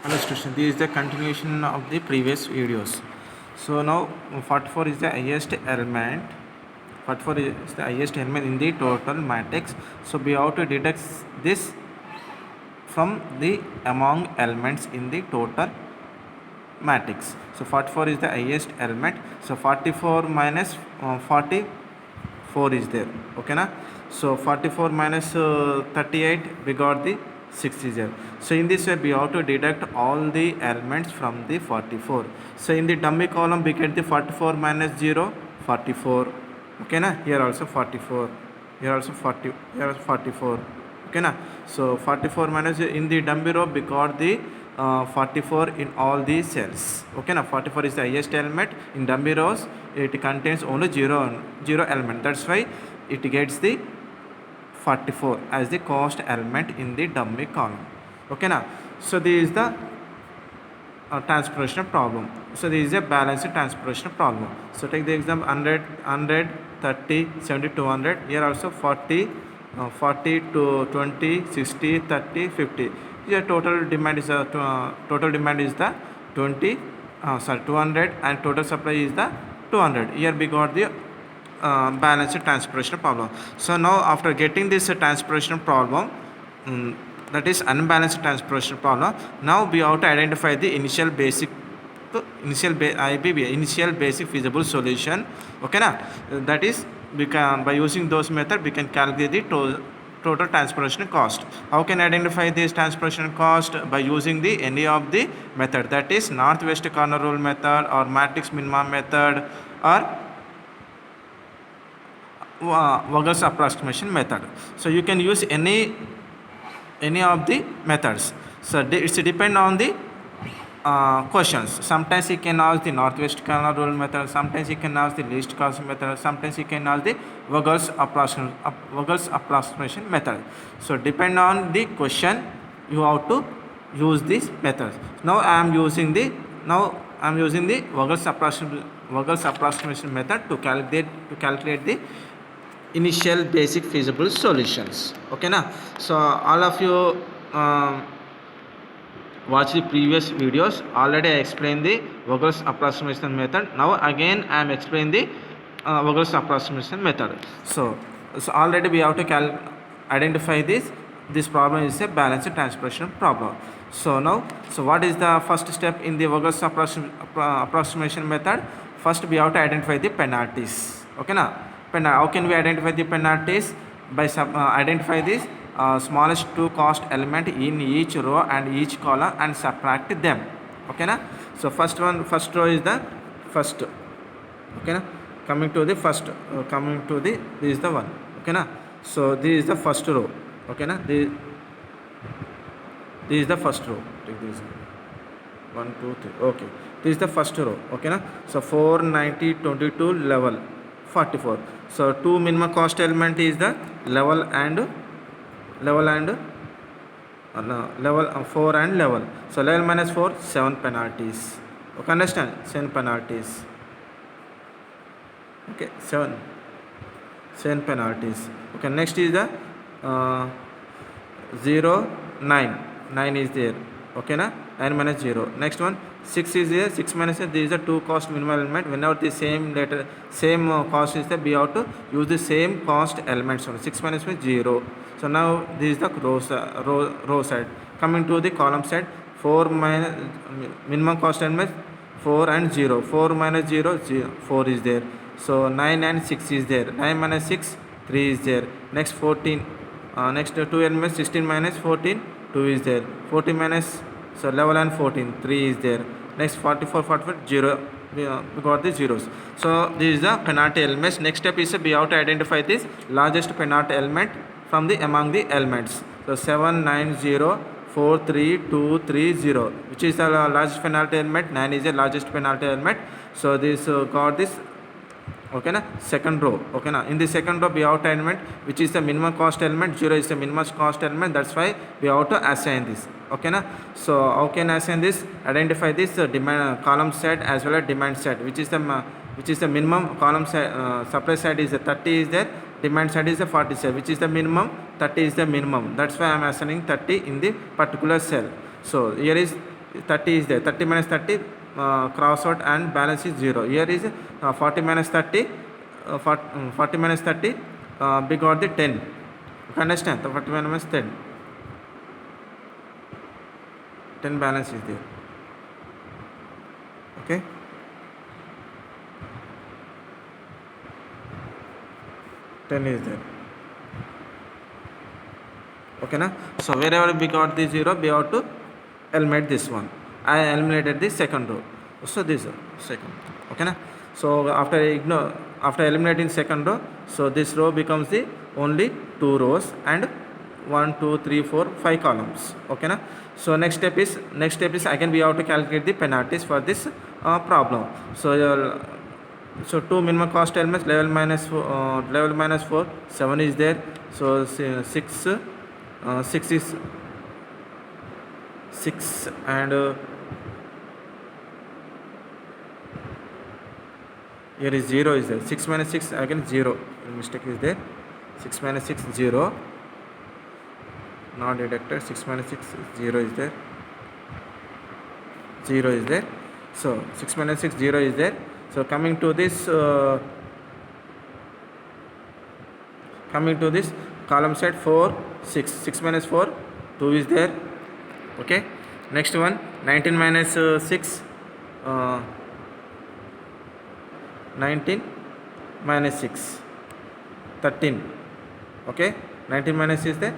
Hello students, this is the continuation of the previous videos. So now 44 is the highest element. 44 is the highest element in the total matrix. So we have to deduct this from the among elements in the total matrix. So 44 is the highest element. So 44 minus 44 is there. Okay na? So 44 minus 38, we got the 6 is there. So in this way we have to deduct all the elements from the 44. So in the dummy column we get the 44 minus 0, 44. Okay na? Here also 44. Here also 40. Here also 44. Okay na? So 44 minus in the dummy row we got the 44 in all these cells. Okay na? 44 is the highest element in dummy rows. It contains only 0 element. That's why it gets the 44 as the cost element in the dummy column. Okay na? So this is the transportation problem. So this is a balanced transportation problem. So take the example 100, 30, 70, 200. Here also 40, 40 to 20, 60, 30, 50. Here total demand is the 20, 200, and total supply is the 200. Here we got the balanced transportation problem. So now after getting this transportation problem, that is unbalanced transportation problem, now we have to identify the initial basic feasible solution. Okay na? That is, we can, by using those method we can calculate the total transportation cost. How can identify this transportation cost? By using the any of the method, that is northwest corner rule method or matrix minimum method or Vogel's approximation method. So you can use any of the methods. So it's depend on the questions. Sometimes you can ask the northwest corner rule method, sometimes you can ask the least cost method, sometimes you can ask the Vogel's approximation method. So depend on the question you have to use these methods. Now I am using the Vogel's approximation method to calculate the initial basic feasible solutions. Okay na? So all of you watch the previous videos. Already I explained the Vogel's approximation method. Now again I am explaining the Vogel's approximation method. So already we have to identify this problem is a balanced transportation problem. So now, what is the first step in the Vogel's approximation method? First we have to identify the penalties. Okay na? How can we identify the penalties? By identify this smallest two cost element in each row and each column and subtract them. Okay na? So first row is the first. Okay na? Coming to the first, this is the one. Okay na? So this is the first row. Okay na? This is the first row. Take this 1, 2, 3. Okay, this is the first row. Okay na? So 4, 90, 22, level 44. So two minimum cost element is the level and 4 and level. So level minus 4, 7 penalties. Okay, understand? 7 penalties. Okay, 7 penalties. Okay, next is the 0, 9 is there. Okay na? 9 minus 0. Next one 6 is there. 6 minus 0. This is the two cost minimum element. Whenever the same cost is there, we have to use the same cost elements. 6 minus 0. So now this is the row side. Coming to the column side, 4 minus minimum cost element 4 and 0. 4 minus 0, 4 is there. So 9 and 6 is there. 9 minus 6, 3 is there. Next 14. Next 2 elements, 16 minus 14, 2 is there. 14 minus, so level and 14, 3 is there. Next 44, 0. We got the zeros. So this is the penalty elements. Next step is we have to identify this largest penalty element from the among the elements. So 7, 9, 0, 4, 3, 2, 3, 0. Which is the largest penalty element? 9 is the largest penalty element. So this got this. Okay na? Second row. Okay na? In the second row we have to element which is the minimum cost element. 0 is the minimum cost element. That's why we have to assign this. Okay na? So how can I assign this? Identify this demand column side as well as demand side. Which is the minimum column side. Supply side is the 30 is there. Demand side is the 47. Which is the minimum? 30 is the minimum. That's why I am assigning 30 in the particular cell. So here is 30 is there, 30 minus 30 cross out and balance is 0. Here is 40 minus 30, 40 minus 30, we got the 10. You can understand, the 40 minus 10, 10 balance is there. Okay, ten is there. Okay na? So wherever we got the 0, we have to eliminate this one. I eliminated the second row, so this second. Okay na? So after eliminating second row, so this row becomes the only 2 rows and 1 2 3 4 5 columns. Okay na? So next step is again we have to calculate the penalties for this problem. So 2 minimum cost elements, level minus 4, 7 is there. So 6 is 6 and here is 0 is there. 6 minus 6 again 0. Mistake is there. 6 minus 6 0. Not deducted. 6 minus 6 0 is there. 0 is there. So 6 minus 6 0 is there. So coming to this column set 4 6 minus 4 2 is there. Okay, next one 19 minus 6 19 minus 6 13. Okay, 19 minus is there,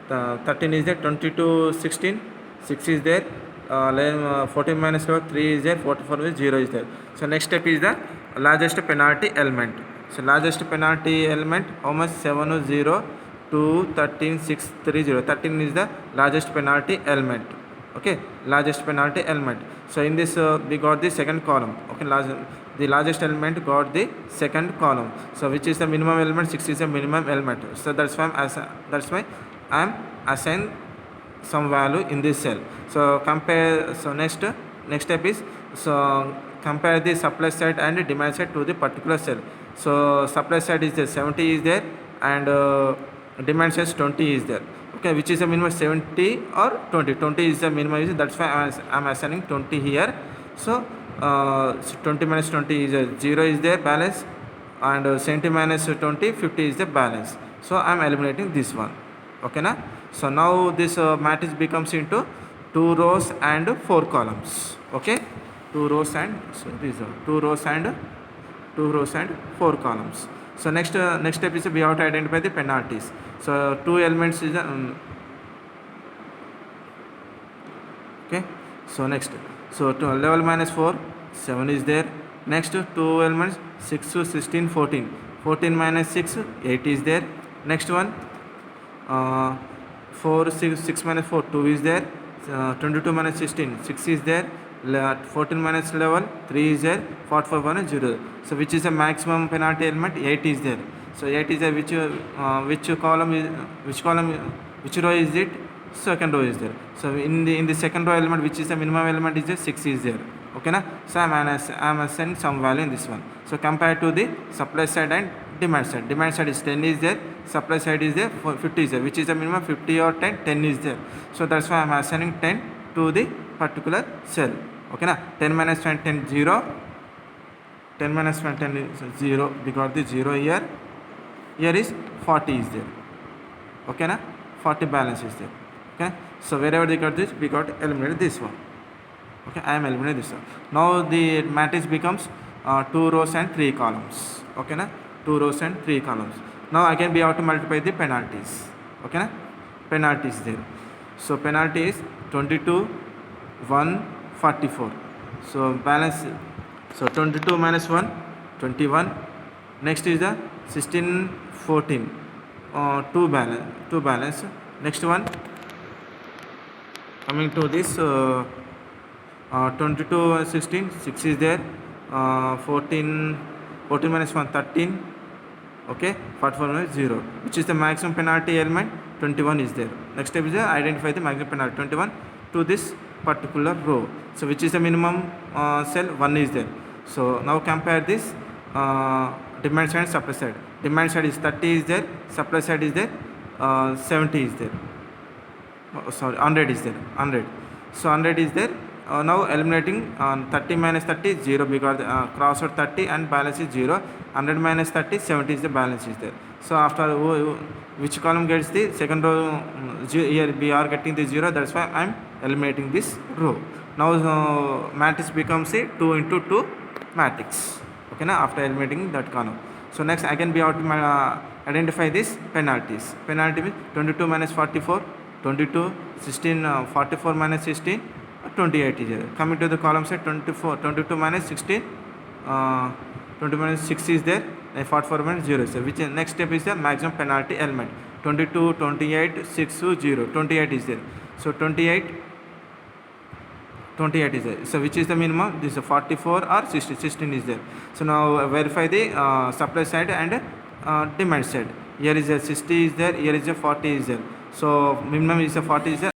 13 is there, 22 16 6 is there, 14 minus 4 3 is there, 44 is 0 is there. So next step is the largest penalty element. So largest penalty element, how much? 7 0 2 13 6 3 0. 13 is the largest penalty element. Okay, largest penalty element. So in this we got the second column. Okay, the largest element got the second column. So which is the minimum element? 6 is the minimum element. So that's why I am assign some value in this cell. So compare. So next step is, so compare the supply side and demand side to the particular cell. So supply side is there, 70 is there, and demand side 20 is there. Okay, which is the minimum, 70 or 20? 20 is the minimum. That's why I am assigning 20 here. So 20 minus 20 is 0 is there, balance, and 70 minus 20 50 is the balance. So I am eliminating this one. Okay na? So now this matrix becomes into 2 rows and 4 columns. Okay, 2 rows and, so these are 2 rows and 4 columns. So next step is we have to identify the penalties. So 2 elements is okay. So next, so to level minus 4 7 is there. Next 2 elements 6 to 16 14. 14 minus 6 8 is there. Next one 6 minus 4 2 is there. 22 minus 16 6 is there. 14 minus 11 3 is there. 44 minus 0. So which is the maximum penalty element? 8 is there. So 8 is there. Which column is which row is it? Second row is there. So in the second row element, which is the minimum element, is there? 6 is there. Okay na? So I am assigning some value in this one. So compared to the supply side and demand side. Demand side is 10 is there. Supply side is there, 50 is there. Which is the minimum? 50 or 10? 10 is there. So that's why I am assigning 10 to the particular cell. Okay na? 10 minus 10 0. 10 minus 10 is 0. We got the 0 here. Here is 40 is there. Okay na? 40 balance is there. Okay, so wherever they got this, we got eliminated this one. Okay, I am eliminating this one. Now the matrix becomes 2 rows and 3 columns. Okay na? 2 rows and 3 columns. Now again we have to multiply the penalties. Okay na? Penalties there. So penalty is 22 1 44. So balance. So 22 minus 1 21. Next is the 16 14. 2 balance. Next one, coming to this 22 16 6 is there. 14 minus 1 13. Okay, 44 minus 0, which is the maximum penalty element. 21 is there. Next step is identify the maximum penalty 21 to this particular row. So which is the minimum cell? 1 is there. So now compare this demand side and supply side. Demand side is 30 is there. Supply side is there. 70 is there. 100 is there. 100. So 100 is there. Now eliminating 30 minus 30 is 0 because cross out 30 and balance is 0. 100 minus 30 70 is the balance is there. So after which column gets the second row, here we are getting the 0, that's why I am eliminating this row. Now matrix becomes a 2 into 2 matrix. Okay, now after eliminating that column. So next I can be out to identify this penalties. Penalty means 22 minus 44, 22, 16, 44 minus 16, 28 is there. Coming to the column set, 24, 22 minus 16, 20 minus 6 is there, 44 minus 0 is there. Which next step is the maximum penalty element. 22, 28, 6, 0, 28 is there. So 28 is there. So which is the minimum? This is 44 or 16 is there. So now verify the supply side and demand side. Here is a 60 is there, here is a 40 is there. So minimum is a 40 is there.